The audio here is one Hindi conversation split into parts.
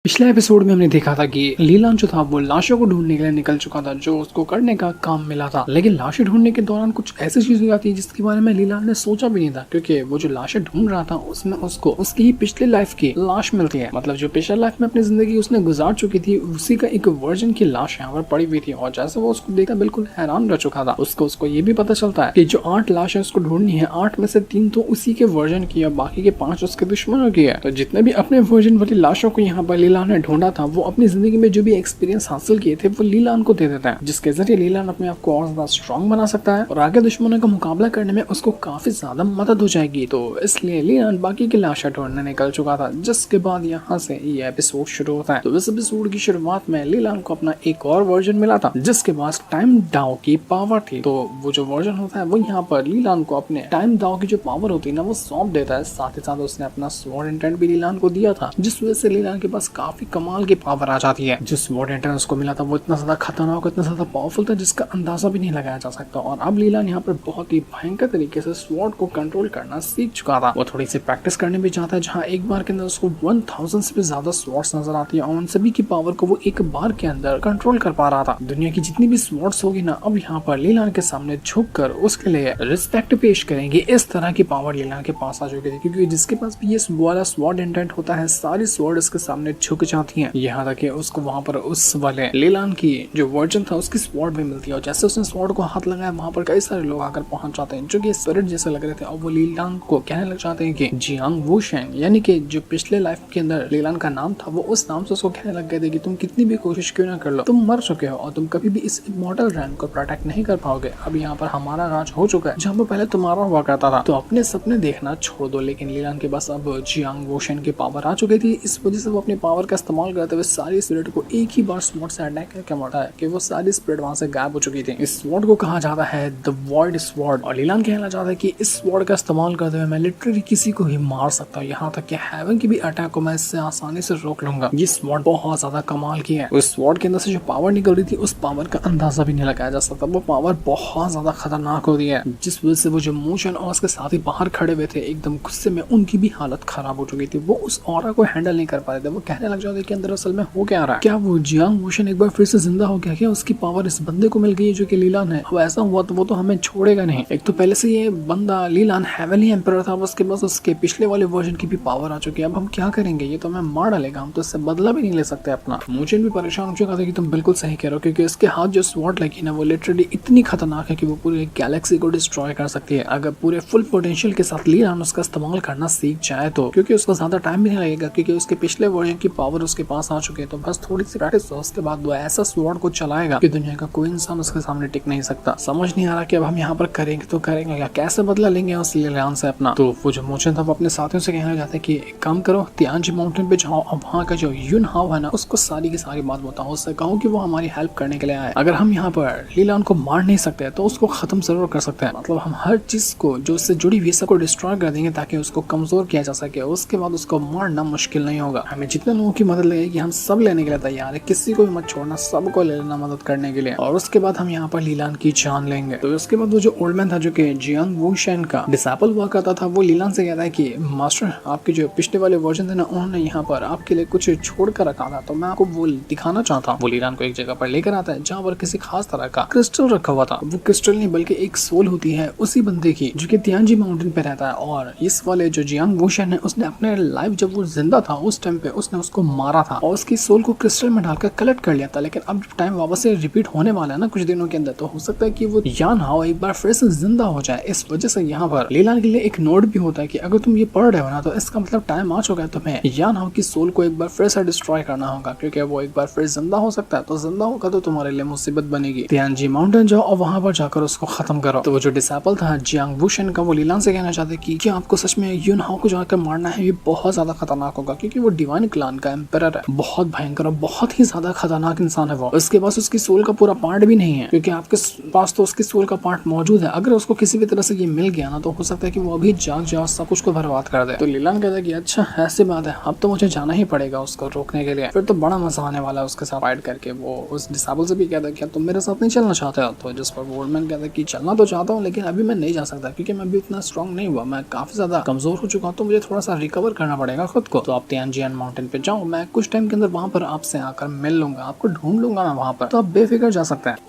पिछले एपिसोड में हमने देखा था कि लीलान जो था वो लाशों को ढूंढने के लिए निकल चुका था, जो उसको करने का काम मिला था। लेकिन लाशें ढूंढने के दौरान कुछ ऐसी चीज हो जाती है जिसके बारे में लीलान ने सोचा भी नहीं था, क्योंकि वो जो लाशें ढूंढ रहा था उसमें उसको उसकी ही पिछले लाइफ की लाश मिलती है। मतलब जो पिछले लाइफ में अपनी जिंदगी उसने गुजार चुकी थी, उसी का एक वर्जन की लाश यहाँ पर पड़ी हुई थी। और जैसे वो उसको देखकर बिल्कुल हैरान रह चुका था, उसको ये भी पता चलता है कि जो 8 लाशें उसको ढूंढनी है, 8 में से 3 तो उसी के वर्जन की है, बाकी के 5 उसके दुश्मनों की है। तो जितने भी अपने वर्जन वाली लाशों को यहाँ पर लीलान ने ढूंढा था, वो अपनी जिंदगी में जो भी एक्सपीरियंस हासिल किए थे वो लीलान को दे देता है, जिसके जरिए लीलान अपने आप को और ज्यादा स्ट्रॉन्ग बना सकता है और आगे दुश्मनों का मुकाबला करने में उसको काफी ज्यादा मदद हो जाएगी। तो इसलिए लीलान बाकी की लाशें ढूंढने निकल चुका था, जिसके बाद यहाँ से ये एपिसोड शुरू होता है। तो इस एपिसोड की शुरुआत में लीलान को अपना एक और वर्जन मिला था, जिसके पास टाइम डाओ की पावर थी। तो वो जो वर्जन होता है वो यहाँ पर लीलान को अपने टाइम डाओ की जो पावर होती है ना, वो सौंप देता है। साथ ही साथ उसने अपना स्वॉर्ड इंटेंट भी लीलान को दिया था, जिस वजह से लीलान के पास काफी कमाल की पावर आ जाती है। जो स्वॉर्ड इंटेंट उसको मिला था वो इतना ज्यादा खतरनाक, इतना ज्यादा पावरफुल था जिसका अंदाजा भी नहीं लगाया जा सकता। और अब लीलान यहाँ पर बहुत ही भयंकर तरीके से स्वॉर्ड को कंट्रोल करना सीख चुका था। वो थोड़ी सी प्रैक्टिस करने भी चाहता है, जहाँ एक बार के अंदर उसको 1000 से भी ज्यादा स्वॉर्ड्स नजर आती है और उन सभी की पावर को वो एक बार के अंदर कंट्रोल कर पा रहा था। दुनिया की जितनी भी स्वॉर्ड्स होगी ना, अब यहाँ पर लीलान के सामने झुक कर उसके लिए रिस्पेक्ट पेश करेंगे। इस तरह की पावर लीलान के पास आ चुकी थी, क्योंकि जिसके पास भी ये वाला स्वॉर्ड इंटेंट होता है, सारी स्वॉर्ड इसके सामने झुक जाती है। यहाँ तक कि उसको वहाँ पर उस वाले लीलान की जो वर्जन था उसकी स्वॉर्ड भी मिलती है। और जैसे उसने स्वॉर्ड को हाथ लगाया, वहाँ पर कई सारे लोग आकर पहुंच जाते हैं जो कि स्पिरिट जैसे लग रहे थे, और वो लीलान को कहने लग जाते हैं कि जियांग वूशेन, यानी कि जो पिछले लाइफ के अंदर लीलान का नाम था, वो उस नाम से उसको कहने लग गए थे कि तुम कितनी भी कोशिश क्यों ना कर लो, तुम मर चुके हो और तुम कभी भी इस इमॉर्टल रैंक को प्रोटेक्ट नहीं कर पाओगे। अब यहाँ पर हमारा राज हो चुका है, जहाँ पर पहले तुम्हारा हुआ करता था, तो अपने सपने देखना छोड़ दो। लेकिन लीलान के पास अब जियांग वूशेन की पावर आ चुकी थी, इस वजह से वो अपनी पावर का इस्तेमाल करते हुए सारी स्पिरिट को एक ही बार स्वॉर्ड से अटैक करके मारता है कि वो सारी स्पिरिट वहां से गायब हो चुकी थी। इस स्वॉर्ड को कहा जाता है द वॉइड स्वॉर्ड, और लीलान कहना चाहता है कि इस स्वॉर्ड का इस्तेमाल करते हुए मैं लिटरली किसी को ही मार सकता हूँ, यहाँ तक कि हेवन की भी अटैक को मैं इससे आसानी से रोक लूंगा। ये स्वॉर्ड बहुत ज्यादा कमाल की है। उस स्वॉर्ड के अंदर से जो पावर निकल रही थी, उस पावर का अंदाजा भी नहीं लगाया जा सकता। वो पावर बहुत ज्यादा खतरनाक होती है, जिस वजह से वो जो मोशन और उसके साथ ही बाहर खड़े हुए थे एकदम गुस्से में, उनकी भी हालत खराब हो चुकी थी। वो उस ऑरा को हैंडल नहीं कर पा रहे थे। वो कहने लग जाते कि अंदर असल में हो क्या रहा है, क्या वो जियांग वूशेन एक बार फिर से जिंदा हो गया, क्या उसकी पावर इस बंदे को मिल गई है जो कि लीलान है। अब ऐसा हुआ तो वो तो हमें छोड़ेगा नहीं। एक तो पहले से ये बंदा लीलान हेवनली एम्परर था, उसके पास उसके पिछले वाले वर्जन की भी पावर आ चुकी है। अब हम क्या करेंगे, ये तो हमें मार डालेगा, हम तो इससे बदला भी नहीं ले सकते अपना। मुझे भी परेशान हो चुका था कि तुम बिल्कुल सही कह रहे हो, क्योंकि इसके हाथ जो स्वॉर्ड लगी ना, वो लिटरली इतनी खतरनाक है कि वो पूरी गैलेक्सी को डिस्ट्रॉय कर सकती है। अगर पूरे फुल पोटेंशियल के साथ लीलान उसका इस्तेमाल करना सीख जाए तो, क्योंकि उसको ज्यादा टाइम भी नहीं लगेगा, क्योंकि उसके पिछले वर्जन की पावर उसके पास आ चुकी है। तो बस थोड़ी सी प्रैक्टिस, उसके बाद वो ऐसा स्वॉर्ड को चलाएगा कि दुनिया का कोई इंसान उसके सामने टिक नहीं सकता। समझ नहीं आ रहा कि अब हम यहाँ पर करेंगे तो करेंगे या कैसे बदला लेंगे उस लीलान से अपना। तो वो जो मोचन था वो अपने साथियों से कहने जाते कि एक काम करो, तियांजी माउंटेन पे जाओ और वहाँ का जो युन हाव है ना, उसको सारी की सारी बात बताओ, उससे कहो कि वो हमारी हेल्प करने के लिए आए। अगर हम यहाँ पर लीलान को मार नहीं सकते तो उसको खत्म जरूर कर सकते हैं। मतलब हम हर चीज को जो उससे जुड़ी हुई सबको डिस्ट्रॉय कर देंगे ताकि उसको कमजोर किया जा सके। उसके बाद उसको मारना मुश्किल नहीं होगा। हमें जितने लोगों की मदद लगेगी हम सब लेने के लिए तैयार है, किसी को भी मत छोड़ना, सबको ले लेना मदद करने के लिए। और उसके बाद हम यहाँ पर लीलान की जान लेंगे। तो उसके बाद वो जो ओल्ड मैन था जो कि जियांग वूशेन का डिसाइपल हुआ करता था, वो लीलान से कहता है कि मास्टर, आपके जो पिछले वाले वर्जन थे ना, उन्होंने यहाँ पर आपके लिए कुछ छोड़ कर रखा था, तो मैं आपको वो दिखाना चाहता हूँ। वो लीलान को एक जगह पर लेकर आता है जहाँ पर किसी खास तरह का क्रिस्टल रखा हुआ था। वो क्रिस्टल नहीं बल्कि एक सोल होती है उसी बंदे की जो कि तियांजी माउंटेन पे रहता है। और इस वाले जो जियांग वूशेन है, उसने अपने लाइफ जब वो जिंदा था उस टाइम पे उसने उसको मारा था और उसकी सोल को क्रिस्टल में डालकर कलेक्ट कर लिया था। लेकिन अब टाइम वापस से रिपीट होने वाला है ना कुछ दिनों के अंदर, तो हो सकता है कि वो यान हाओ एक बार फिर से जिंदा हो जाए। इस वजह से यहाँ पर लीलान के लिए एक नोट भी होता है कि अगर तुम ये पढ़ रहे हो ना, तो इसका मतलब टाइम आ चुका है तुम्हें यान हाओ की सोल को एक बार फिर से डिस्ट्रॉय करना होगा, क्योंकि वो एक बार फिर जिंदा हो सकता है। तो जिंदा होगा तो तुम्हारे लिए मुसीबत बनेगी। तियांजी माउंटेन जाओ और वहां पर जाकर उसको खत्म करो। तो वो जो डिसाइपल था जियांग वूशेन का, वो लीलान से कहना चाहते कि क्या आपको सच में युन हाओ को जाकर मारना है। ये बहुत ज्यादा खतरनाक होगा, क्योंकि वो डिवाइन क्लान का एम्परर है, बहुत भयंकर और बहुत ही ज्यादा खतरनाक इंसान है वो। उसके पास उसकी सोल का पूरा पार्ट भी नहीं है, क्योंकि आपके पास तो उसकी सोल का पार्ट मौजूद है। अगर उसको किसी भी तरह से ये मिल गया ना, तो हो सकता है कि वो अभी जाग जाओ, सब कुछ को बर्बाद कर दे। तो लीलान कहता है कि अच्छा ऐसी बात है, अब तो मुझे जाना ही पड़ेगा उसको रोकने के लिए, फिर तो बड़ा मजा आने वाला है उसके साथ फाइट करके। वो उस डिसाइपल से भी कहता है कि तुम मेरे साथ नहीं चलना चाहते हो। तो जिस पर वोल्डमैन कहता है कि चलना तो चाहता हूँ, लेकिन अभी मैं नहीं जा सकता, क्योंकि मैं अभी उतना स्ट्रॉन्ग नहीं हुआ, मैं काफी ज्यादा कमजोर हो चुका हूँ, तो मुझे थोड़ा सा रिकवर करना पड़ेगा खुद को। तो आप तियांजियान माउंटेन पे जाओ, मैं कुछ टाइम के अंदर वहाँ पर आपसे आकर मिल लूंगा, आपको ढूंढ लूंगा मैं वहाँ पर, तो आप बेफिक्र जा सकते हैं।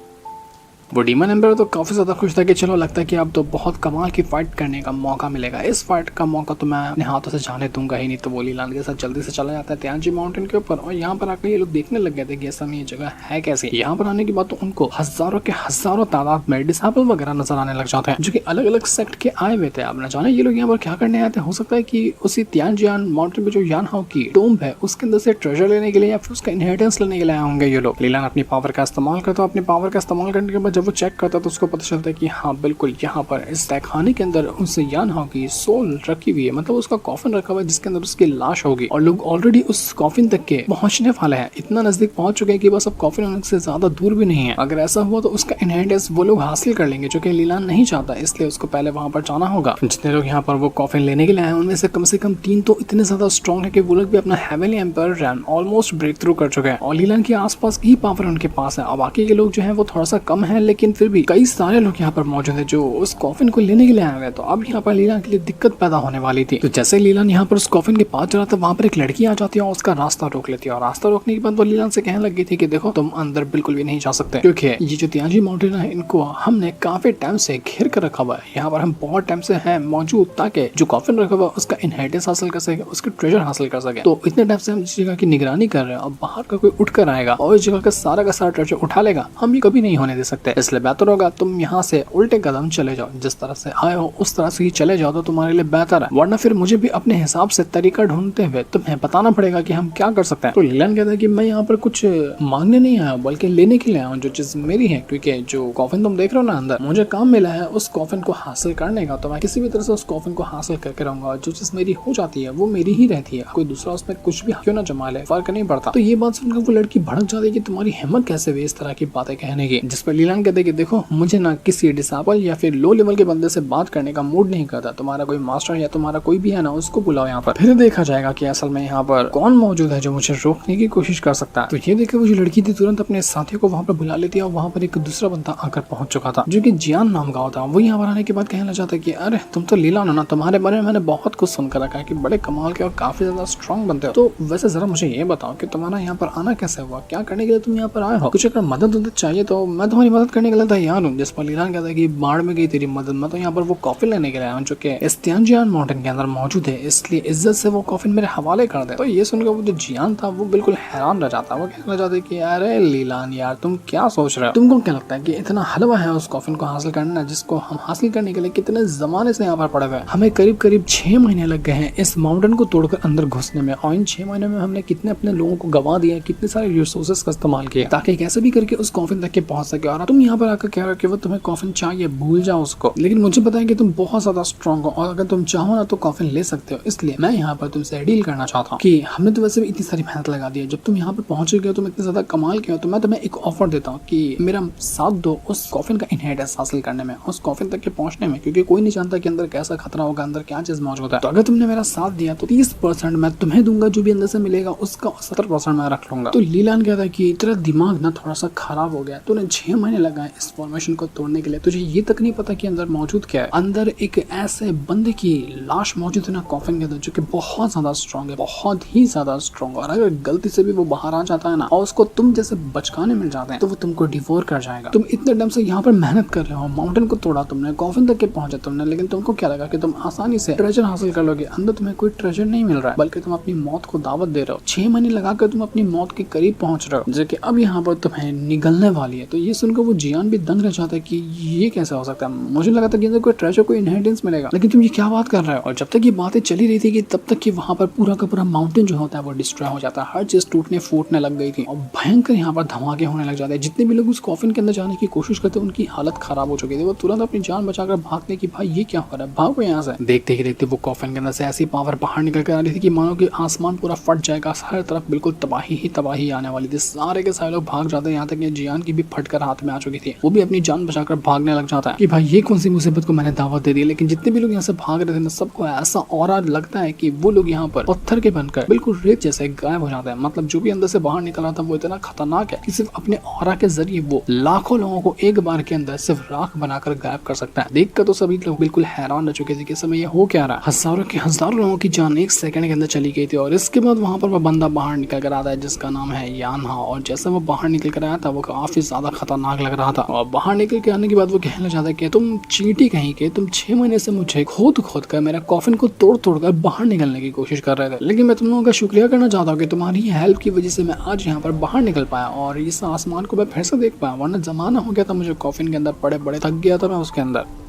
वो डीमन एम्पर तो काफी ज्यादा खुश था कि चलो लगता है कि अब तो बहुत कमाल की फाइट करने का मौका मिलेगा। इस फाइट का मौका तो मैं अपने हाथों से जाने दूंगा ही नहीं। तो वो लीलान के साथ जल्दी से चला जाता है त्यानजी माउंटेन के ऊपर, और यहाँ पर आकर ये लोग देखने लग गए थे कि असल में ये जगह है कैसी। यहाँ पर आने के बाद तो उनको हजारों के हजारों तादाद में डिसेबल वगैरह नजर आने लग जाते हैं, जो कि अलग अलग सेक्ट के आए हुए थे। अब न जाने ये लोग यहाँ पर क्या करने आए थे। हो सकता है कि उसी त्यानजियान माउंटेन पे जो यानहाओ की टोम्ब है उसके अंदर से ट्रेजर लेने के लिए या फिर उसका इनहेरिटेंस लेने के लिए आए होंगे ये लोग। लीलान अपनी पावर का इस्तेमाल करता है। अपनी पावर का इस्तेमाल करने के बाद जब वो चेक करता है तो उसको पता चलता है कि हाँ बिल्कुल यहाँ पर इस तहखाने के अंदर उस यानहाओ की सोल रखी हुई है, मतलब उसका कॉफिन रखा हुआ है जिसके अंदर उसकी लाश होगी। और लोग ऑलरेडी उस कॉफिन तक के पहुंचने वाले हैं, इतना नजदीक पहुंच चुके हैं कि बस अब कॉफिन उनसे ज्यादा दूर भी नहीं है। अगर ऐसा हुआ तो उसका इनहेरिटेंस वो लोग हासिल कर लेंगे, जो कि लीलान नहीं चाहता, इसलिए उसको पहले वहां पर जाना होगा। जितने लोग यहाँ पर वो कॉफिन लेने के लिए आए उनमें से कम 3 तो इतने ज्यादा स्ट्रॉन्ग है कि वो लोग भी अपना हेवनली एम्पायर रैन ऑलमोस्ट ब्रेक थ्रू कर चुके हैं, और लीलान के आसपास की पावर उनके पास है। अब बाकी के लोग जो है वो थोड़ा सा कम है, लेकिन फिर भी कई सारे लोग यहाँ पर मौजूद है जो उस कॉफिन को लेने के लिए आए हुए। तो अब यहाँ पर लीलान के लिए दिक्कत पैदा होने वाली थी। तो जैसे लीलान यहाँ पर उस कॉफिन के पास जा रहा था, वहाँ पर एक लड़की आ जाती है और उसका रास्ता रोक लेती है। और रास्ता रोकने के बाद वो लीलान से कहने लगी थी कि देखो तुम अंदर बिल्कुल भी नहीं जा सकते, क्योंकि ये जो त्यानजी माउंटेन है इनको हमने काफी टाइम से घेर कर रखा हुआ है। यहाँ पर हम बहुत टाइम से हैं मौजूद, ताकि जो कॉफिन रखा हुआ है उसका इनहेरिटेंस हासिल कर सके, उसके ट्रेजर हासिल कर सके। तो इतने टाइम से हम इस जगह की निगरानी कर रहे हैं, और बाहर का कोई उठ कर आएगा और इस जगह का सारा ट्रेजर उठा लेगा, हम ये कभी नहीं होने दे सकते। इसलिए बेहतर होगा तुम यहाँ से उल्टे कदम चले जाओ, जिस तरह से आए हो उस तरह से ही चले जाओ तो तुम्हारे लिए बेहतर है, वरना फिर मुझे भी अपने हिसाब से तरीका ढूंढते हुए तुम्हें बताना पड़ेगा कि हम क्या कर सकते हैं। तो लीलान कहता है कि मैं यहाँ पर कुछ मांगने नहीं आया बल्कि लेने के लिए आया हूँ, जो चीज मेरी है, क्योंकि जो कॉफिन तुम देख रहे हो ना अंदर, मुझे काम मिला है उस कॉफिन को हासिल करने का, तो मैं किसी भी तरह से उस कॉफिन को हासिल करके रहूंगा। जो चीज मेरी हो जाती है वो मेरी ही रहती है, कोई दूसरा उसमें कुछ भी क्यों ना जमा ले, फर्क नहीं पड़ता। तो ये बात सुनकर वो लड़की भड़क जाती है कि तुम्हारी हिम्मत कैसे हुई इस तरह की बातें कहने की। जिस पर लीलान कहते कि देखो मुझे ना किसी डिसेबल या फिर लो लेवल के बंदे से बात करने का मूड नहीं करता, तुम्हारा कोई मास्टर या तुम्हारा कोई भी है ना उसको बुलाओ यहाँ पर, फिर देखा जाएगा कि असल में यहाँ पर कौन मौजूद है जो मुझे रोकने की कोशिश कर सकता है। तो ये देखे वो जो लड़की थी तुरंत अपने साथियों को वहाँ पर बुला लेती है, और वहाँ पर एक दूसरा बंदा आकर पहुंच चुका था जो कि जियान नाम का होता। वो यहाँ पर आने के बाद कहने लग जाता है कि अरे तुम तो लीलान हो ना, तुम्हारे बारे में मैंने बहुत कुछ सुनकर रखा है कि बड़े कमाल के और काफी ज्यादा स्ट्रॉन्ग बनते हो। तो वैसे जरा मुझे ये बताओ कि तुम्हारा यहाँ पर आना कैसे हुआ, क्या करने के लिए तुम यहाँ पर आए हो, कुछ अगर मदद चाहिए तो मैं तुम्हारी मदद करने के लिए तैयार हूँ। जिस पर लीलान कहता है कि बाढ़ में गई तेरी मदद, मैं तो यहाँ पर वो कॉफिन लेने के लिए आया हूँ जो कि इस त्यानजियान माउंटेन के अंदर मौजूद है, इसलिए इज्जत से वो कॉफिन मेरे हवाले कर दे। तो ये सुनकर वो जो जियान था वो बिल्कुल हैरान रह जाता है। वो कहने लग जाता है कि अरे लीलान यार तुम क्या सोच रहे हो, तुमको क्या लगता है कि इतना हलवा है उस कॉफिन को हासिल करना, जिसको हम हासिल करने के लिए कितने जमाने से यहाँ पर पड़े हुए हैं। हमें करीब 6 महीने लग गए हैं इस माउंटेन को तोड़कर अंदर घुसने में, और इन 6 महीने में हमने कितने अपने लोगों को गवा दिया, कितने सारे रिसोर्सेज का इस्तेमाल किया ताकि कैसे भी करके उस कॉफिन तक के पहुंच सके। और तुम यहाँ पर आकर कह रहे हो कि वो तुम्हें कॉफिन चाहिए, भूल जाओ उसको। लेकिन मुझे पता है कि तुम बहुत ज्यादा स्ट्रॉन्ग हो, और अगर तुम चाहो ना तो कॉफिन ले सकते हो। इसलिए मैं यहाँ पर तुमसे डील करना चाहता हूँ कि हमने तो वैसे भी इतनी सारी मेहनत लगा दी है, जब तुम यहाँ पर पहुंच गए हो, तुम इतने ज्यादा कमाल के हो, तो मैं तुम्हें एक ऑफर देता हूँ कि मेरा साथ दो उस कॉफिन का इनहेरिटेंस हासिल करने में, उस कॉफिन तक के पहुंचने में, क्योंकि कोई नहीं जानता कि अंदर कैसा खतरा होगा, अंदर क्या चीज मौजूद है। तो अगर तुमने मेरा साथ दिया तो 30% मैं तुम्हें दूंगा, जो भी अंदर से मिलेगा उसका 70% मैं रख लूंगा। तो लीलान कहता है कि तेरा दिमाग ना थोड़ा सा खराब हो गया, तूने 6 महीने लगाए इस फॉर्मेशन को तोड़ने के लिए, तुझे ये तक नहीं पता कि अंदर मौजूद क्या है। अंदर एक ऐसे बंदे की लाश मौजूद है ना कॉफिन के अंदर, जो कि बहुत ज्यादा स्ट्रॉन्ग है, बहुत ही ज्यादा स्ट्रॉन्ग। और अगर गलती से भी वो बाहर आ जाता है ना, और उसको तुम जैसे बचकाने मिल जाते हैं, तो वो तुमको डिवोर कर जाएगा। तुम इतने टाइम से यहाँ पर मेहनत कर रहे हो, माउंटेन को तोड़ा तुमने, कॉफिन तक के पहुंचे तुमने, लेकिन तुमको क्या लगा कि तुम आसानी से ट्रेजर हासिल कर लोगे। अंदर तुम्हें कोई ट्रेजर नहीं मिल रहा है, बल्कि तुम अपनी मौत को दावत दे रहे हो। 6 महीने लगाकर तुम अपनी मौत के करीब पहुंच रहे हो, जो कि अब यहाँ पर तुम्हें निगलने वाली है। तो ये सुनकर वो जियान भी दंग रह जाता है कि ये कैसे हो सकता है। मुझे लगा था कि अंदर कोई ट्रेजर, कोई इनहेरिटेंस मिलेगा, लेकिन तुम ये क्या बात कर रहे हो। और जब तक ये बातें चली रही थी कि तब तक कि वहाँ पर पूरा का पूरा माउंटेन जो होता है वो डिस्ट्रॉय हो जाता है, हर चीज टूटने फूटने लग गई थी, और भयंकर यहाँ पर धमाके होने लग जाते हैं। जितने भी लोग उस कॉफिन के अंदर जाने की कोशिश करते उनकी हालत खराब हो चुकी थी। वो तुरंत अपनी जान बचाकर भागते कि भाई ये क्या हो रहा है, भागो यहाँ से। देखते ही देखते वो कॉफिन के अंदर से ऐसी पावर बाहर निकल कर आ रही थी कि मानो कि आसमान पूरा फट जाएगा, हर तरफ बिल्कुल तबाही ही तबाही आने वाली थी। सारे के सारे लोग भाग जाते हैं, यहाँ तक कि जियान की भी फटकर हाथ में आ चुकी चुकी थी। वो भी अपनी जान बचाकर भागने लग जाता है कि भाई ये कौन सी मुसीबत को मैंने दावत दे दी। लेकिन जितने भी लोग यहाँ से भाग रहे थे ना, सबको ऐसा ऑरा लगता है कि वो लोग यहाँ पर पत्थर के बनकर बिल्कुल रेत जैसे गायब हो जाते हैं। मतलब जो भी अंदर से बाहर निकल रहा था वो इतना खतरनाक है कि सिर्फ अपने ऑरा के जरिए वो लाखों लोगों को एक बार के अंदर सिर्फ राख बनाकर गायब कर सकता है। देखकर तो सभी लोग बिल्कुल हैरान रह चुके थे कि समय ये हो क्या रहा है। हजारों लोगों की जान एक सेकंड के अंदर चली गई थी। और इसके बाद वहां पर वो बंदा बाहर निकल कर आता है जिसका नाम है यानहा। और जैसे वो बाहर निकल कर आया था वो काफी ज्यादा खतरनाक लग रहा था। और बाहर निकल के आने के बाद वो कहने लग जाता है कि तुम चींटी कहीं के, तुम 6 महीने से मुझे खोद कर मेरा कॉफिन को तोड़ कर बाहर निकलने की कोशिश कर रहे थे, लेकिन मैं तुम लोगों का शुक्रिया करना चाहता हूँ कि तुम्हारी हेल्प की वजह से मैं आज यहाँ पर बाहर निकल पाया और इस आसमान को मैं फिर से देख पाया। वरना जमाना हो गया था मुझे कॉफिन के अंदर पड़े बड़े, थक गया था मैं उसके अंदर।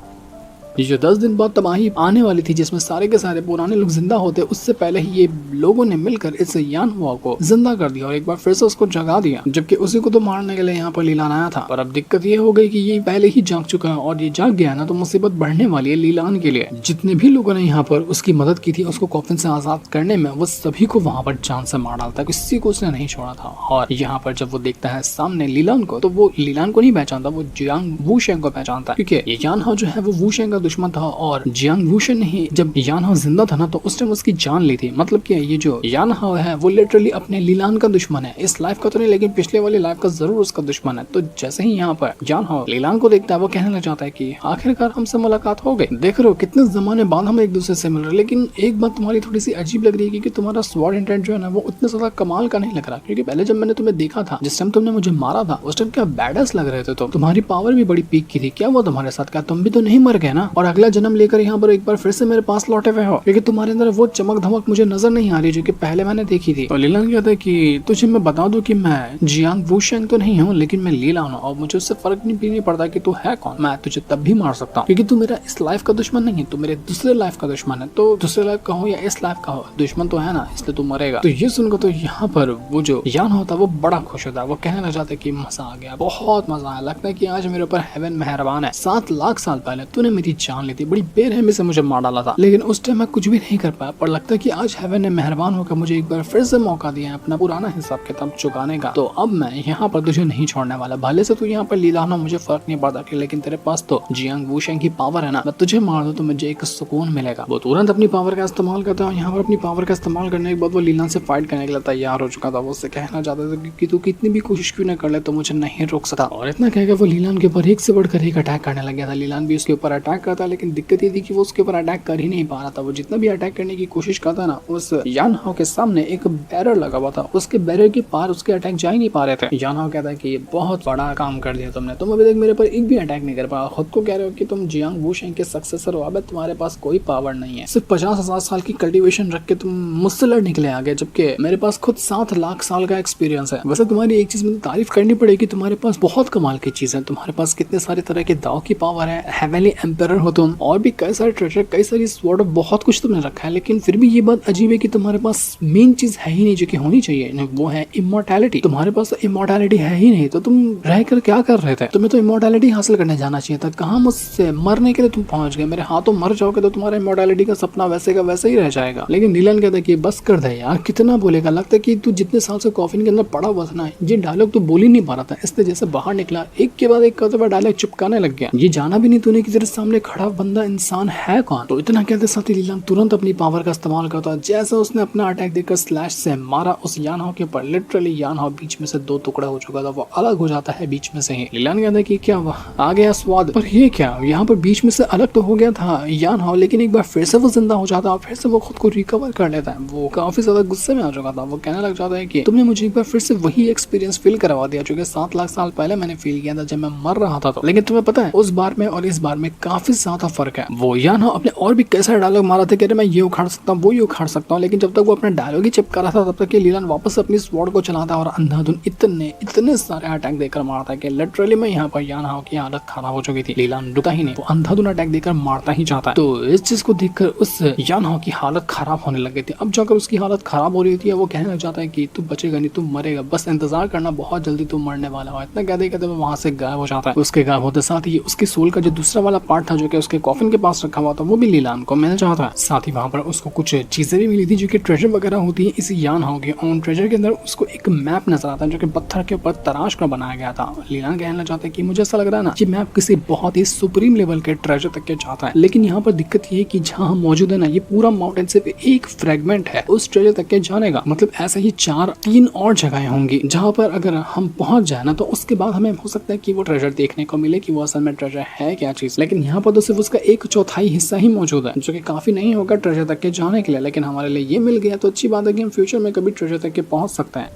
ये जो 10 दिन बाद तबाही आने वाली थी जिसमें सारे के सारे पुराने लोग जिंदा होते, उससे पहले ही ये लोगों ने मिलकर इस यानहुआ को जिंदा कर दिया और एक बार फिर से उसको जगा दिया। जबकि उसी को तो मारने के लिए यहाँ पर लीलान आया था। पर अब दिक्कत ये हो गई कि ये पहले ही जाग चुका है और ये जाग गया ना तो मुसीबत बढ़ने वाली है लीलान के लिए। जितने भी लोगों ने यहाँ पर उसकी मदद की थी उसको कॉफिन से आजाद करने में, वो सभी को वहाँ पर जान से मार डालता, किसी को उसने नहीं छोड़ा था। और यहाँ पर जब वो देखता है सामने लीलान को, तो वो लीलान को नहीं पहचानता, वो जियांग वूशेंग को पहचानता है। क्योंकि ये यानहा जो है वो वूशेंग का दुश्मन था और जियांग वूशेंग ने ही जब यानहा जिंदा था ना तो उस टाइम उसकी जान ली थी। मतलब कि ये जो यानहा है वो लिटरली अपने लीलान का दुश्मन है। इस लाइफ का तो नहीं लेकिन पिछले वाली लाइफ का जरूर उसका दुश्मन है। तो जैसे ही यहाँ पर यानहा लीलान को देखता है वो कहने लग जाता है कि आखिरकार हमसे मुलाकात हो गई। देख रहे हो कितने जमाने बाद हम एक दूसरे से मिल रहे, लेकिन एक बात तुम्हारी थोड़ी सी अजीब लग रही है क्योंकि तुम्हारा स्वॉर्ड इंटेंट जो है ना वो उतना ज्यादा कमाल का नहीं लग रहा। क्योंकि पहले जब मैंने तुम्हें देखा था, जिस टाइम तुमने मुझे मारा था, उस टाइम क्या बैडस लग रहे थे। तो तुम्हारी पावर भी बड़ी पीक की थी। क्या हुआ तुम्हारे साथ? क्या तुम भी तो नहीं मर गए ना और अगला जन्म लेकर यहाँ पर एक बार फिर से मेरे पास लौटे हुए हो? क्योंकि तुम्हारे अंदर वो चमक धमक मुझे नजर नहीं आ रही जो कि पहले मैंने देखी थी। तो लीलान कहता है कि तुझे मैं बता दूं कि मैं जियांग वूशेंग तो नहीं हूँ, लेकिन मैं लीलान हूँ और मुझे उससे फर्क नहीं पड़ता कि तू है कौन। मैं तुझे तब भी मार सकता हूँ क्योंकि तू मेरा इस लाइफ का दुश्मन नहीं है, तू मेरे दूसरे लाइफ का दुश्मन है। तो दूसरे लाइफ का हो या इस लाइफ का हो, दुश्मन तो है ना, इसलिए तू मरेगा। तो ये सुनकर तो यहाँ पर वो जो यान होता है वो बड़ा खुश होता है। वो कहने लग जाता है कि मजा आ गया, बहुत मजा आया, लगता है कि आज मेरे ऊपर हेवन मेहरबान है। 7 लाख साल पहले तूने मेरी जान ली थी, बड़ी बेरहमी से मुझे मार डाला था, लेकिन उस टाइम मैं कुछ भी नहीं कर पाया। पर लगता है कि आज हेवन ने मेहरबान होकर मुझे एक बार फिर से मौका दिया है अपना पुराना हिसाब किताब चुकाने का। तो अब मैं यहाँ पर तुझे नहीं छोड़ने वाला। भले से तू यहाँ पर लीलान हो, मुझे फर्क नहीं पड़ता, लेकिन तेरे पास तो जियांग वूशेंग की पावर है ना। मैं तुझे मार दूं तो मुझे एक सुकून मिलेगा। वो तुरंत अपनी पावर का इस्तेमाल करता है। यहाँ पर अपनी पावर का इस्तेमाल करने के बाद वो लीलान से फाइट करने के लिए तैयार हो चुका था। वो उससे कहना चाहता था कि तू कितनी भी कोशिश क्यों न कर ले तो मुझे नहीं रोक सकता। और इतना कहकर वो लीलान के ऊपर एक से बढ़कर एक अटैक करने लग गया था। लीलान भी उसके ऊपर अटैक करता, लेकिन दिक्कत ये थी कि वो उसके ऊपर अटैक कर ही नहीं पा रहा था। वो जितना भी अटैक करने की कोशिश करता ना, उस यानहाओ के सामने एक बैरियर लगा हुआ था, उसके बैरियर के पार उसके अटैक जा ही नहीं पा रहे थे। यानहाओ कहता है कि ये बहुत बड़ा काम कर दिया तुमने, तुम अभी तक मेरे पर एक भी अटैक नहीं कर पाया। खुद को कह रहे हो कि तुम जियांग वूशेंग के सक्सेसर हो, अब तुम्हारे पास कोई पावर नहीं है। सिर्फ 50,000 साल की कल्टीवेशन रख के तुम मुझसे लड़ निकले आगे, जबकि मेरे पास खुद 7 लाख साल का एक्सपीरियंस है। वैसे तुम्हारी एक चीज में तारीफ करनी पड़ेगी, तुम्हारे पास बहुत कमाल की चीज है। तुम्हारे पास कितने सारे तरह के दाव की पावर है, हेवनली एम्परर हो तुम, और भी कई सारे ट्रेजर, कई सारी स्वॉर्ड, बहुत कुछ तुमने रखा है। लेकिन फिर भी ये बात अजीब है कि तुम्हारे पास मेन चीज है ही नहीं जो कि होनी चाहिए, वो है इमोर्टैलिटी। तुम्हारे पास इमोर्टैलिटी है ही नहीं, तो तुम रहकर क्या कर रहे थे? तुम्हें तो इमोर्टैलिटी हासिल करने जाना चाहिए था। कहाँ मुझसे मरने के लिए तुम पहुंच गए। मेरे हाथों मर जाओगे तो तुम्हारा इमोर्टैलिटी का सपना वैसे का वैसे ही रह जाएगा। लेकिन नीलन कहता है कि बस कर दे यार, कितना बोलेगा। लगता है कि तू जितने साल से कॉफिन के अंदर पड़ा हुआ था ना, ये डायलॉग तो बोल ही नहीं पा रहा था, इसलिए जैसे बाहर निकला एक के बाद एक करते हुए डायलॉग चिपकाने लग गया। ये जाना भी नहीं तूने कि तेरे सामने खड़ा बंदा इंसान है कौन। तो इतना कहते साथ ही लीलान तुरंत अपनी पावर का इस्तेमाल करता। जैसे उसने अपना अटैक देकर स्लैश से मारा उस यानहाओ के ऊपर, लिटरली यानहाओ बीच में से 2 टुकड़ा हो चुका था, वो अलग हो जाता है बीच में से ही। लीलान कहता है कि क्या हुआ, आ गया स्वाद। पर ये क्या, यहाँ पर बीच में से अलग तो हो गया था यानहाओ, लेकिन एक बार फिर से वो जिंदा हो जाता है और फिर से वो खुद को रिकवर कर लेता है। वो काफी ज्यादा गुस्से में आ चुका था। वो कहने लग जाता है कि तुमने मुझे एक बार फिर से वही एक्सपीरियंस फील करवा दिया जो कि 7 लाख साल पहले मैंने फील किया था जब मैं मर रहा था। तो लेकिन तुम्हें पता है उस बार में और इस बार में काफी ज्यादा फर्क है। वो यानहाओ अपने और भी कैसा डायलॉग मारा था, कह रहे मैं ये उखाड़ सकता हूँ, वो ये उखाड़ सकता हूँ, लेकिन जब तक वो अपना डायलॉग ही चिपका रहा था तब तक लीलान वापस अपनी स्वॉर्ड को चलाता और अंधाधुन इतने सारे अटैक देकर मारता है कि लिटरली मैं यहाँ पर यानहाओ की हालत खराब हो चुकी थी। लीलान रुका ही नहीं, वो अंधाधुन अटैक देकर मारता ही जाता है। तो इस चीज को देखकर उस यानहाओ की हालत खराब होने लग गई थी। अब जाकर उसकी हालत खराब हो रही थी, वो कहने लग जाता है कि तू बचेगा नहीं, तू मरेगा, बस इंतजार करना, बहुत जल्दी तू मरने वाला हो। इतना कहते कहते वो वहां से गायब हो जाता है। उसके गायब होते साथ ही उसकी सोल का जो दूसरा वाला पार्ट था जो कि उसके कॉफिन के पास रखा हुआ था वो भी लीलान को मिल जाता है। साथ ही वहाँ पर उसको कुछ चीजें भी मिली थी जो कि ट्रेजर वगैरह होती है इसी यान हाउ के। उन ट्रेजर के अंदर उसको एक मैप नजर आता है जो कि पत्थर के ऊपर तराश कर बनाया गया था। लीलान कहना चाहता है कि मुझे ऐसा लग रहा है ना, ये मैप किसी बहुत ही सुप्रीम लेवल के ट्रेजर तक के जाता है, लेकिन यहाँ पर दिक्कत ये है कि जहाँ हम मौजूद है ना, ये पूरा माउंटेन सिर्फ एक फ्रेगमेंट है उस ट्रेजर तक के जाने का। मतलब ऐसे ही 3 और जगहें होंगी जहाँ पर अगर हम पहुंच जाए ना तो उसके बाद हमें हो सकता है कि वो ट्रेजर देखने को मिले कि वो असल में ट्रेजर है क्या चीज। लेकिन यहाँ पर तो सिर्फ उसका 1/4 हिस्सा ही मौजूद है जो कि काफी नहीं होगा ट्रेजर तक के जाने के लिए। लेकिन हमारे लिए ये मिल गया तो अच्छी बात है कि हम फ्यूचर में कभी ट्रेजर तक के पहुंच सकते हैं।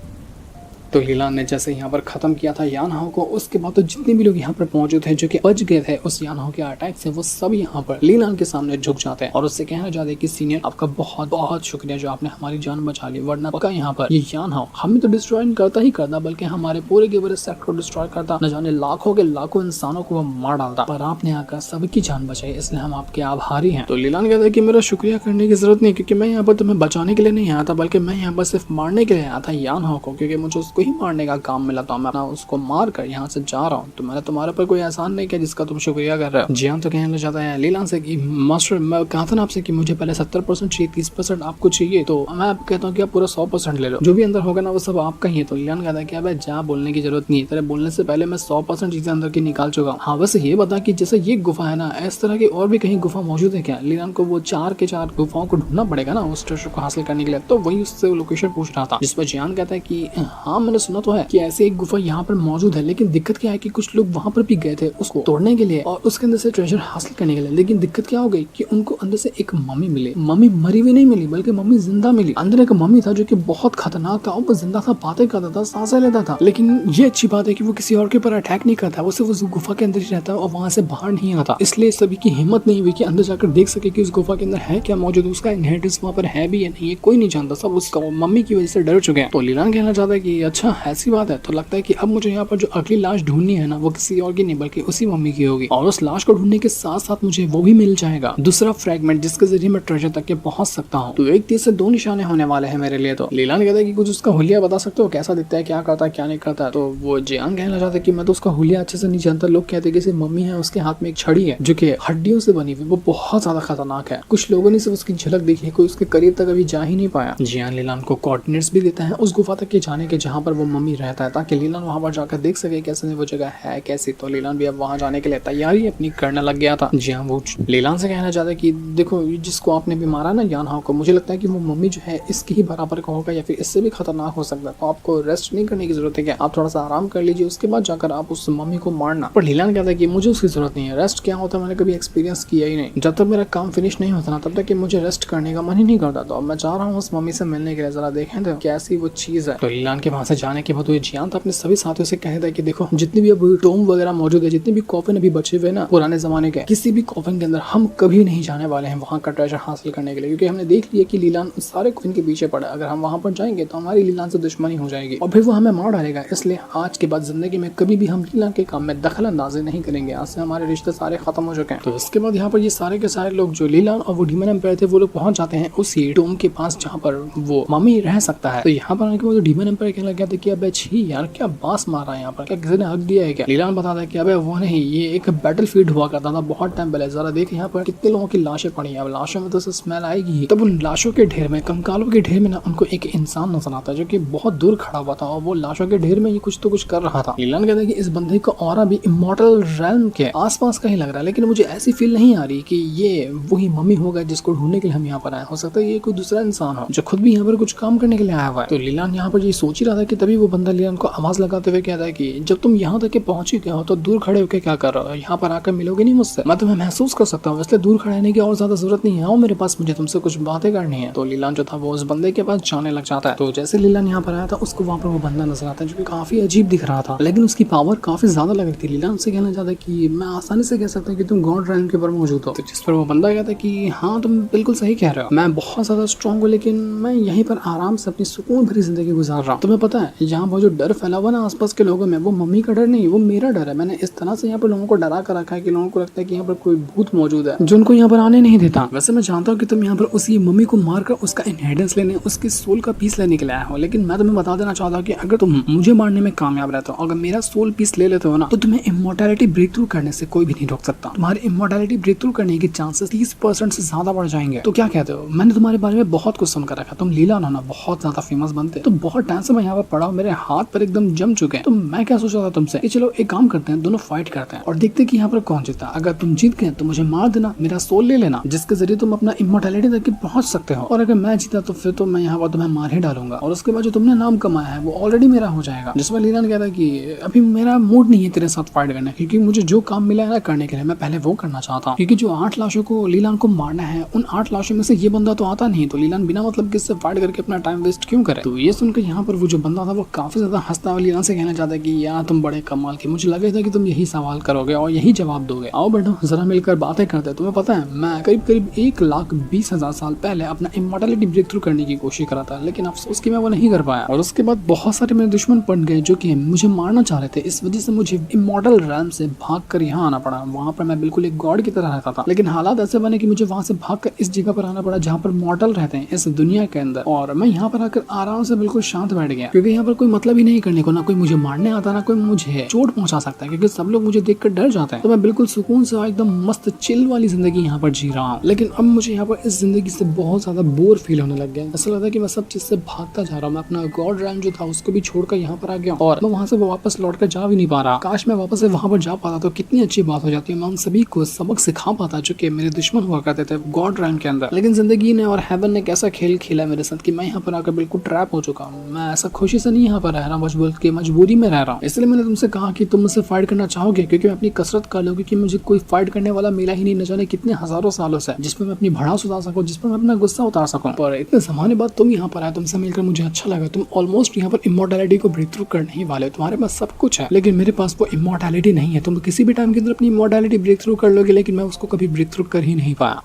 तो लीलान ने जैसे यहाँ पर खत्म किया था यान हाउ को, उसके बाद तो जितने भी लोग यहाँ पर मौजूद थे जो कि बच गए थे उस यान हाउ के अटैक से, वो सब यहाँ पर लीलान के सामने झुक जाते हैं और उससे कहना चाहते हैं कि सीनियर आपका बहुत बहुत शुक्रिया जो आपने हमारी जान बचा ली, वरना पक्का यहाँ पर ये यान हाउ हमें तो डिस्ट्रॉय करता ही करता बल्कि हमारे पूरे के पूरे सेक्टर को डिस्ट्रॉय करता, न जाने लाखों के लाखों इंसानों को वो मार डालता, पर आपने आकर सबकी जान बचाई, इसलिए हम आपके आभारी हैं। तो लीलान कहता है कि मेरा शुक्रिया करने की जरूरत नहीं, क्योंकि मैं यहाँ पर तुम्हें बचाने के लिए नहीं आया था, बल्कि मैं यहाँ पर सिर्फ मारने के लिए आया था यान हाउ को, क्योंकि मुझे उसको ही मारने का काम मिला था। मैं उसको मार कर यहाँ से जा रहा हूँ, तो मैंने तुम्हारे पर कोई एहसान नहीं किया जिसका तुम शुक्रिया कर रहे हो। जियान तो कहना चाहता है लीलान से कि मास्टर मैं कहा था ना आपसे कि मुझे पहले 70% चाहिए, 30% आपको चाहिए, तो मैं आप कहता हूँ कि आप पूरा 100% ले लो, जो भी अंदर होगा ना वो सब आपका ही है। तो लीलान कहता है कि अब जा बोलने की जरूरत नहीं है, तेरे बोलने से पहले मैं 100% चीजें अंदर की निकाल चुका हूँ। हाँ बस ये बता कि जैसे ये गुफा है ना, इस तरह की और भी कहीं गुफा मौजूद है क्या? लीलान को वो 4 के 4 गुफाओं को ढूंढना पड़ेगा ना उस ट्रेजर को हासिल करने के लिए, तो वही उससे लोकेशन पूछ रहा था, जिस पर जियान कहता है कि हाँ मैंने सुना तो है कि ऐसे एक गुफा यहाँ पर मौजूद है, लेकिन दिक्कत क्या है कि कुछ लोग वहाँ पर भी गए थे उसको तोड़ने के लिए और उसके अंदर से ट्रेजर हासिल करने के लिए, लेकिन दिक्कत क्या हो गई कि उनको अंदर से एक मम्मी मिली। मम्मी मरी हुई नहीं मिली बल्कि मम्मी जिंदा मिली। अंदर एक मम्मी था जो कि बहुत खतरनाक था, वो जिंदा था, बातें करता था, सांसें लेता था, लेकिन ये अच्छी बात है कि वो किसी और के ऊपर अटैक नहीं करता, वो सिर्फ उस गुफा के अंदर ही रहता है और वहाँ से बाहर नहीं आता। इसलिए सभी की हिम्मत नहीं हुई कि अंदर जाकर देख सके कि उस गुफा के अंदर है क्या मौजूद, उसका इनहेरिटेंस वहाँ पर है भी या नहीं, कोई नहीं जानता, सब उसका मम्मी की वजह से डर चुके हैं। तो लीलान कहना चाहता है कि अच्छा ऐसी बात है, तो लगता है कि अब मुझे यहाँ पर जो अगली लाश ढूंढनी है ना वो किसी और की नहीं बल्कि उसी मम्मी की होगी, और उस लाश को ढूंढने के साथ साथ मुझे वो भी मिल जाएगा दूसरा फ्रेगमेंट जिसके जरिए मैं ट्रेजर तक के पहुंच सकता हूँ। तो एक तीर से 2 निशाने होने वाले हैं मेरे लिए। तो लीलान कहता है कि कुछ उसका हुलिया बता सकते हो, कैसा दिखता है, क्या करता है, क्या नहीं करता। तो वो जियान कहना चाहता है कि मैं तो उसका हुलिया अच्छे से नहीं जानता, लोग कहते हैं कि मम्मी है, उसके हाथ में एक छड़ी है जो कि हड्डियों से बनी हुई, वो बहुत ज्यादा खतरनाक है। कुछ लोगों ने सिर्फ उसकी झलक देखी है, कोई उसके करीब तक अभी जा ही नहीं पाया। जियान लीलान को कोऑर्डिनेट्स भी देता है उस गुफा तक के जाने के जहाँ पर वो मम्मी रहता है, ताकि लीलान वहाँ पर जाकर देख सके कैसे वो जगह है कैसी। तो लीलान भी अब वहाँ जाने के लिए तैयारी अपनी करने लग गया था। जी हाँ, वो लीलान से कहना चाहता है कि देखो जिसको आपने भी मारा ना यान हाउ को, मुझे लगता है कि वो मम्मी जो है इसके ही बराबर का होगा या फिर इससे भी खतरनाक हो सकता है, तो आपको रेस्ट नहीं करने की जरूरत है क्या, आप थोड़ा सा आराम कर लीजिए, उसके बाद जाकर आप उस मम्मी को मारना। पर लीलान कहता है कि मुझे उसकी जरूरत नहीं है, रेस्ट क्या होता है मैंने कभी एक्सपीरियंस किया ही नहीं, जब तक मेरा काम फिनिश नहीं होता ना तब तक मुझे रेस्ट करने का मन ही नहीं करता। तो अब मैं चाह रहा हूँ उस मम्मी से मिलने के लिए, जरा देखें तो कैसी वो चीज है। तो लीलान के वहां से जाने के बाद जियान अपने सभी साथियों से कहता है कि देखो जितनी भी अब टोम वगैरह मौजूद है, जितने भी कॉफिन अभी बचे हुए ना पुराने जमाने के, किसी भी कॉफिन के अंदर हम कभी नहीं जाने वाले हैं वहाँ का ट्रेजर हासिल करने के लिए, क्योंकि हमने देख लिया कि लीलान सारे कॉफिन के पीछे पड़ा है। अगर हम वहाँ पर जाएंगे तो हमारी लीलान से दुश्मनी हो जाएगी और फिर वो हमें मार डालेगा। इसलिए आज के बाद जिंदगी में कभी भी हम लीलान के काम में दखल अंदाजी नहीं करेंगे, आज से हमारे रिश्ते सारे खत्म हो चुके हैं। तो इसके बाद यहाँ पर ये सारे के सारे लोग जो लीलान और वो डीमन एम्पायर थे वो लोग पहुंच जाते हैं उसी टोम के पास जहाँ पर वो मम्मी रह सकता है। तो यहाँ पर आने के बाद डीमन एम्पायर कहने लग गया था कि अबे छी यार क्या बांस मारा है यहाँ पर, क्या किसी ने हक दिया है क्या? लीलान बताता है कि अबे वो नहीं, ये एक बैटलफील्ड हुआ करता था बहुत टाइम पहले, जरा देख यहाँ पर कितने लोगों की लाशें पड़ी हैं, अब लाशों में तो स्मेल आएगी। तब उन लाशों के ढेर में, कंकालों के ढेर में ना उनको एक इंसान नजर आता है जो कि बहुत दूर खड़ा हुआ था और वो लाशों के ढेर में ये कुछ तो कुछ कर रहा था। लीलान कहता है कि इस बंदे का ऑरा भी इमॉर्टल रेल्म के आसपास का ही लग रहा है, लेकिन मुझे ऐसी फील नहीं आ रही कि ये वही मम्मी होगा जिसको ढूंढने के लिए हम यहाँ पर आए, हो सकता है ये कोई दूसरा इंसान हो जो खुद भी यहाँ पर कुछ काम करने के लिए आया हुआ है। तो लीलान यहाँ पर ये सोच ही रहा था कि तभी वो बंदा लीलान को आवाज लगाते हुए कहता है कि जब तुम यहाँ तक पहुंच ही गए हो तो दूर खड़े होकर क्या कर रहे हो, यहाँ पर आकर मिलोगे नहीं मुझसे, मैं तुम्हें महसूस कर सकता हूँ, इसलिए दूर खड़े रहने की और ज्यादा जरूरत नहीं है, आओ मेरे पास, मुझे तुमसे कुछ बातें करनी है। तो लीलान जो था वो उस बंदे के पास जाने लग जाता है। तो जैसे लीलान यहाँ पर आया था उसको वहाँ पर वो बंदा नजर आता है जो कि काफी अजीब दिख रहा था, लेकिन उसकी पावर काफी ज्यादा लग रही थी। लीलान से कहना चाहता है कि मैं आसानी से कह सकता हूँ कि तुम गॉड रैंक के ऊपर मौजूद हो। तो जिस पर वो बंदा कहता है कि हाँ तुम बिल्कुल सही कह रहे हो, मैं बहुत ज्यादा स्ट्रॉन्ग हूँ, लेकिन मैं यहीं पर आराम से अपनी सुकून भरी जिंदगी गुजार रहा हूँ। तुम्हें पता है यहाँ पर जो डर फैला हुआ ना आसपास के लोगों में, वो मम्मी का डर नहीं, वो मेरा डर है। मैंने इस तरह से यहाँ पर लोगों को डरा कर रखा है कि लोगों को लगता है कि यहाँ पर कोई भूत मौजूद है जो उनको यहाँ पर आने नहीं देता। वैसे मैं जानता हूँ कि तुम यहाँ पर उसी मम्मी को मारकर उसका इनहेरिटेंस लेने, उसकी सोल का पीस लेने के लिए आए हो, लेकिन मैं तुम्हें बता देना चाहता हूँ कि अगर तुम मुझे मारने में कामयाब रहते हो, अगर मेरा सोल पीस ले लेते हो ना, तो तुम्हें इमोर्टैलिटी ब्रेक थ्रू करने से कोई भी नहीं रोक सकता। तुम्हारे इमोर्टैलिटी ब्रेक थ्रू करने के चांसेस 30% से ज्यादा बढ़ जाएंगे। तो क्या कहते हो? मैंने तुम्हारे बारे में बहुत कुछ सुनकर रखा, तुम लीला ना बहुत ज्यादा फेमस बनते, तो बहुत टाइम से मैं यहाँ पर पड़ा हूँ, मेरे हाथ पर एकदम जम चुके हैं। तो मैं क्या सोच रहा था तुमसे कि चलो एक काम करते हैं, दोनों फाइट करते हैं और देखते हैं कि यहाँ पर कौन जीता। अगर तुम जीत गए तो मुझे मार देना, मेरा सोल ले लेना, जिसके जरिए तुम अपना इमोर्टैलिटी तक पहुंच सकते हो। और अगर मैं जीता तो फिर तो मैं यहाँ पर तुम्हें मार ही डालूंगा और उसके बाद जो तुमने नाम कमाया है वो ऑलरेडी मेरा हो जाएगा। जिसमें लीला ने कहता कि अभी मेरा मूड नहीं है तेरे साथ फाइट करने, क्योंकि मुझे जो काम मिला है ना करने के लिए मैं पहले वो करना चाहता हूँ। क्योंकि जो 8 लाशों को लीलान को मारना है, उन 8 लाशों में से ये बंदा तो आता नहीं, तो लीलान बिना मतलब किससे फाइट करके अपना टाइम वेस्ट क्यों करे। तो ये सुनकर यहाँ पर वो जो बंदा था वो काफी ज्यादा हंसता हुआ लीलान से कहना चाहता है कि यार तुम बड़े कमाल की, मुझे लगा था कि तुम यही सवाल करोगे और यही जवाब दोगे। आओ बैठो जरा मिलकर बातें करते हैं। तुम्हें पता है मैं करीब 1,20,000 साल पहले अपना इमोर्टैलिटी ब्रेक थ्रू करने की कोशिश करा था, लेकिन अफसोस कि मैं वो नहीं कर पाया। और उसके बाद बहुत सारे मेरे दुश्मन बन गए जो कि मुझे मारना चाह रहे थे। इस वजह से मुझे इमोर्टल रैम से भागकर यहाँ आना पड़ा। वहाँ पर मैं बिल्कुल एक गॉड की तरह रहता था, लेकिन हालात ऐसे बने कि मुझे वहाँ से भागकर इस जगह पर आना पड़ा जहाँ पर मॉर्टल रहते हैं इस दुनिया के अंदर। और मैं यहाँ पर आकर आराम से बिल्कुल शांत बैठ गया, क्योंकि यहाँ पर कोई मतलब ही नहीं करने को, ना कोई मुझे मारने आता, ना कोई मुझे चोट पहुंचा सकता है, क्योंकि सब लोग मुझे देखकर डर जाते हैं। तो मैं बिल्कुल सुकून से एकदम मस्त चिल वाली जिंदगी यहाँ पर जी रहा हूँ। लेकिन अब मुझे यहाँ पर इस जिंदगी से बहुत ज्यादा बोर फील होने लग गया। ऐसा लगता है कि मैं सब चीज से भागता जा रहा हूँ। मैं अपना गॉड रैम जो था उसको भी छोड़कर यहाँ पर आ गया और मैं वहाँ से वापस लौट कर जा भी नहीं पा रहा। काश मैं वापस से वहाँ पर जा पाता तो कितनी अच्छी बात हो जाती है। मैं उन सभी को सबक सिखा पाता जो कि मेरे दुश्मन हुआ करते थे गॉड रैम के अंदर। लेकिन जिंदगी ने और हेवन ने कैसा खेल खेला मेरे साथ कि मैं यहाँ पर आकर बिल्कुल ट्रैप हो चुका हूँ। मैं ऐसा खुशी से नहीं यहाँ पर रह रहा, मजबूरी में रह रहा हूँ। इसलिए मैंने तुमसे कहा कि तुम मुझसे फाइट करना चाहोगे, क्योंकि मैं अपनी कसरत कर लूँ, क्योंकि मुझे कोई फाइट करने वाला मिला ही नहीं न जाने कितने हजारों सालों से, जिसमें मैं अपनी भड़ास उतार सकूं, जिसमें मैं अपना गुस्सा उतार सकूं। पर इतने जमाने बाद तुम यहाँ पर आए, तुमसे मिलकर मुझे अच्छा लगा। तुम ऑलमोस्ट यहाँ पर इमोर्टैलिटी को ब्रेक थ्रू करने ही वाले हो। तुम्हारे पास सब कुछ है, लेकिन मेरे पास वो इमोर्टैलिटी नहीं है। तुम किसी भी टाइम के अंदर अपनी इमोर्टैलिटी ब्रेक थ्रू कर लोगे, लेकिन मैं उसको कभी ब्रेक थ्रू कर ही नहीं पाया।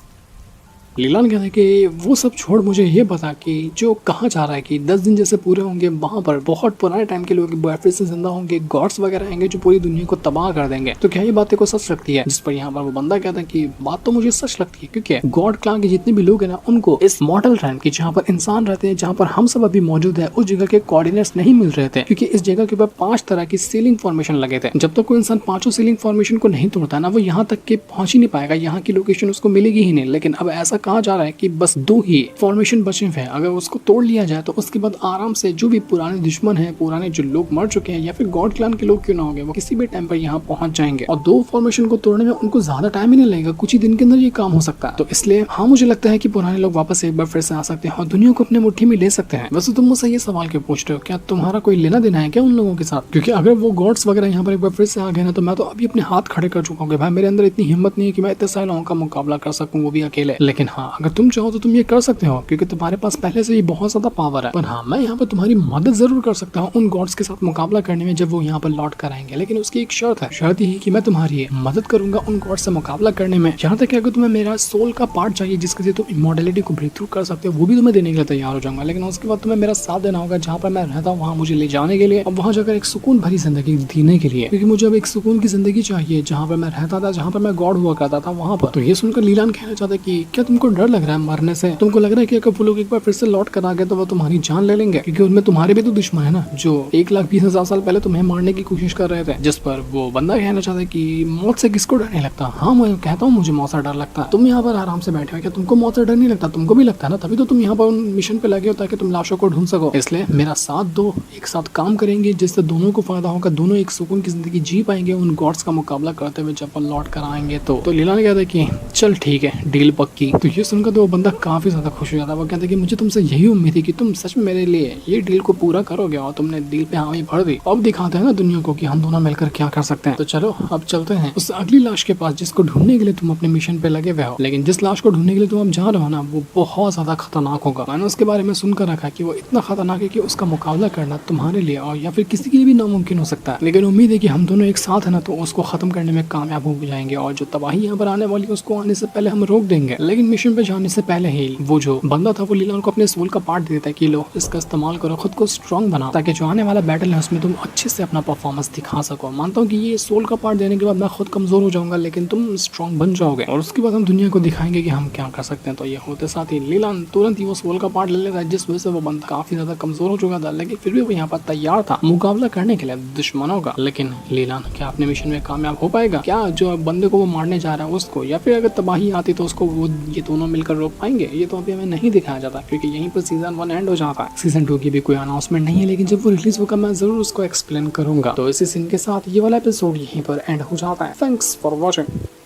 लीलान कहते हैं कि वो सब छोड़, मुझे ये बता कि जो कहा जा रहा है कि 10 दिन जैसे पूरे होंगे, वहाँ पर बहुत पुराने टाइम के लोग बॉयफ्रेंड से जिंदा होंगे, गॉड्स वगैरह आएंगे जो पूरी दुनिया को तबाह कर देंगे। तो क्या ये बातें को सच लगती है? जिस पर यहाँ पर वो बंदा कहता है कि बात तो मुझे सच लगती है, क्योंकि गॉड क्लान के जितने भी लोग हैं ना, उनको इस मॉडल रैम की जहाँ पर इंसान रहते हैं, जहाँ पर हम सब अभी मौजूद है, उस जगह के कोऑर्डिनेट्स नहीं मिल रहे थे, क्योंकि इस जगह के ऊपर 5 तरह की सीलिंग फॉर्मेशन लगे थे। जब तक कोई इंसान 5 सीलिंग फॉर्मेशन को नहीं तोड़ता ना, वो यहाँ तक के पहुंच ही नहीं पाएगा, यहाँ की लोकेशन उसको मिलेगी ही नहीं। लेकिन अब ऐसा कहा जा रहा है कि बस 2 ही फॉर्मेशन बचे हुए हैं, अगर उसको तोड़ लिया जाए तो उसके बाद आराम से जो भी पुराने दुश्मन हैं, पुराने जो लोग मर चुके हैं या फिर गॉड क्लान के लोग क्यों ना होंगे, वो किसी भी टाइम पर यहाँ पहुंच जाएंगे। और 2 फॉर्मेशन को तोड़ने में उनको ज्यादा टाइम ही नहीं लगेगा, कुछ ही दिन के अंदर ये काम हो सकता है। तो इसलिए हाँ, मुझे लगता है कि पुराने लोग वापस एक बार फिर से आ सकते हैं और दुनिया को अपने मुट्ठी में ले सकते हैं। वैसे तुम मुझसे ये सवाल क्यों पूछ रहे हो? क्या तुम्हारा कोई लेना देना है क्या उन लोगों के साथ? क्योंकि अगर वो गॉड्स वगैरह यहाँ पर एक बार फिर से आ गए ना, तो मैं तो अभी अपने हाथ खड़े कर चुका हूँ। भाई मेरे अंदर इतनी हिम्मत नहीं है कि मैं इतने सारे लोगों का मुकाबला कर सकूँ, वो भी अकेले। लेकिन हाँ, अगर तुम चाहो तो तुम ये कर सकते हो, क्योंकि तुम्हारे पास पहले से ही बहुत ज्यादा पावर है। पर हाँ, मैं यहाँ पर तुम्हारी मदद जरूर कर सकता हूँ उन गॉड्स के साथ मुकाबला करने में जब वो यहाँ पर लौट कर आएंगे। लेकिन उसकी एक शर्त है, शर्त यही कि मैं तुम्हारी मदद करूंगा उन गॉड्स से मुकाबला करने में। यहाँ तक कि अगर तुम्हें मेरा सोल का पार्ट चाहिए जिसके लिए तुम इमॉर्टैलिटी को ब्रेक थ्रू कर सकते हो, वो भी तुम्हें देने के लिए तैयार हो जाऊंगा। लेकिन उसके बाद तुम्हें मेरा साथ देना होगा, जहाँ पर मैं रहता हूँ वहाँ मुझे ले जाने के लिए और वहाँ जाकर एक सुकून भरी जिंदगी जीने के लिए, क्योंकि मुझे अब एक सुकून की जिंदगी चाहिए जहाँ पर मैं रहता था, जहाँ पर मैं गॉड हुआ करता था वहाँ पर। तो ये सुनकर लीलान कहना चाहता है कि क्या तुमको डर लग रहा है मरने से? तुमको लग रहा है कि अगर वो लोग एक बार फिर से लौट कर आ गए तो वो तुम्हारी जान ले लेंगे? क्योंकि उनमें तुम्हारे भी तो दुश्मन है ना, जो 1,20,000 साल पहले तुम्हें मारने की कोशिश कर रहे थे। जिस पर वो बंदा कहना चाहता है कि मौत से किसको डर नहीं लगता? हाँ, मैं कहता हूँ मुझे मौत से डर लगता है। तुम यहाँ पर आराम से बैठे हो, क्या तुमको मौत से डर नहीं लगता? तुमको भी लगता है ना, तभी तो तुम यहाँ पर मिशन पे लगे हो ताकि तुम लाशों को ढूंढ सको। इसलिए मेरा साथ दो, एक साथ काम करेंगे जिससे दोनों को फायदा होगा, दोनों एक सुकून की जिंदगी जी पाएंगे उन गॉड्स का मुकाबला करते हुए जब लौट कर आएंगे। तो लीला ने कहता कि चल ठीक है, डील पक्की। तो ये सुनकर तो वो बंदा काफी ज्यादा खुश हो जाता है। वो कहता है कि मुझे तुमसे यही उम्मीद थी कि तुम सच में मेरे लिए ये डील को पूरा करोगे और तुमने डील पे हामी भर दी। अब दिखाते हैं ना दुनिया को कि हम दोनों मिलकर क्या कर सकते हैं। तो चलो अब चलते हैं उस अगली लाश के पास जिसको ढूंढने के लिए तुम अपने मिशन पे लगे हुए हो। लेकिन जिस लाश को ढूंढने के लिए तुम अब जा रहे हो ना, वो बहुत ज्यादा खतरनाक होगा। मैंने उसके बारे में सुनकर रखा कि वो इतना खतरनाक है कि उसका मुकाबला करना तुम्हारे लिए और या फिर किसी के लिए भी नामुमकिन हो सकता है। लेकिन उम्मीद है कि हम दोनों एक साथ है ना, तो उसको खत्म करने में कामयाब हो जाएंगे और जो तबाही यहाँ पर आने वाली है उसको आने से पहले हम रोक देंगे। लेकिन मिशन पे जाने से पहले ही वो जो बंदा था वो लीलान को अपने सोल का पार्ट दे देता है कि लो इसका इस्तेमाल करो, खुद को स्ट्रॉन्ग बनाओ ताकि जो आने वाला बैटल है उसमें तुम अच्छे से अपना परफॉर्मेंस दिखा सको। मानता हूँ कि ये सोल का पार्ट देने के बाद मैं खुद कमजोर हो जाऊंगा लेकिन तुम स्ट्रॉन्ग बन जाओगे और उसके बाद हम दुनिया को दिखाएंगे कि हम क्या कर सकते हैं। तो ये होते साथ ही लीलान तुरंत ही वो सोल का पार्ट ले लेता है, जिस वजह से वो बंदा काफी ज्यादा कमजोर हो चुका था, लेकिन फिर भी वो यहाँ पर तैयार था मुकाबला करने के लिए दुश्मनों का। लेकिन लीलान क्या अपने मिशन में कामयाब हो पाएगा? क्या जो बंदे को वो मारने जा रहा है उसको, या फिर अगर तबाही आती तो उसको वो ये दोनों मिलकर रोक पाएंगे? ये तो अभी हमें नहीं दिखाया जाता क्योंकि यहीं पर सीजन 1 एंड हो जाता है। सीजन 2 की भी कोई अनाउंसमेंट नहीं है, लेकिन जब वो रिलीज होगा मैं जरूर उसको एक्सप्लेन करूंगा। तो इसी सीन के साथ ये वाला एपिसोड यहीं पर एंड हो जाता है। Thanks for watching.